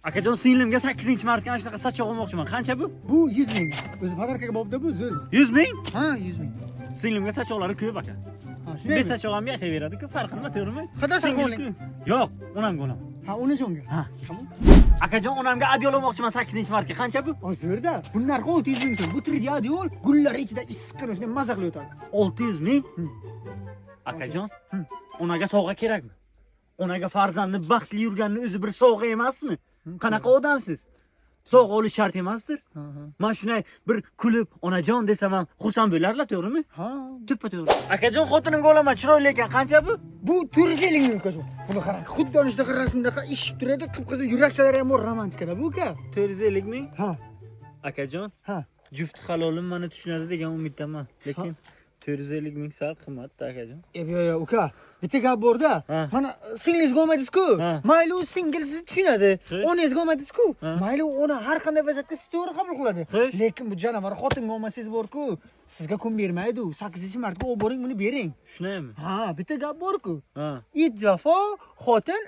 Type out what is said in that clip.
Akajon, singlimga 8-marta ana shunaqa sochoq olmoqchiman. Qancha bu? Bu 100 ming. O'zi podarkaga bo'libdi bu zo'r. 100 ming? Ha, 100 ming. Singlimga sochoqlari ko'p aka. Ha, shunday. Besh sochoq ham yashayveradi-ku, farqi nima, to'g'rimi? Qadar Singil soqoling? Yo'q, onamga olaman. Ha, uni shunga. Ha. Akajon, onamga adyol olmoqchiman 8-marta. Qancha bu? Zo'rda. Bu narxi 600 ming so'm. Bu 3D adyol gullar ichida issiqqina shunday maza qilib o'tadi. 600 ming? Akajon, onaga sovg'a kerakmi? Onaga farzandni baxtli yurganni o'zi bir sovg'a emasmi? Qanaqa odamsiz? Sovg'a olish shart emasdir. Men shunday bir kulib, onajon desam ham xursand bo'larlar, to'g'rimi? Ha. To'ppa-to'g'ri. Akajon, xotinimga olaman, chiroyli ekan. Qancha bu? Bu 450 ming uka shu. Buni qarang. Xuddi olishdagi rasmdaqa ishib turadi, qip-qizil yurakchalari ham bor romantikada bu uka. 450 ming? Ha. Akajon, Ha. jufti halolim meni tushunadi degan umiddaman. Lekin 450 ming sal qimmatda akajon. Yo'q, uka. Bitta gap bor-da. Ha. Mana singlingiz olmaysiz-ku. Ha. Mayli u singlisizni tushunadi. Xo'sh. Onangiz olmaysiz-ku. Ha. Mayli uni har qanday vaziyatda siz to'g'ri qabul qiladi. Xo'sh. Lekin bu janavar xotinga olmasangiz bor-ku. Sizga kun bermaydi u. 8-marta olib boring, buni bering. Shunaymi? Ha, bitta gap bor-ku. Ha. It vafo, xotin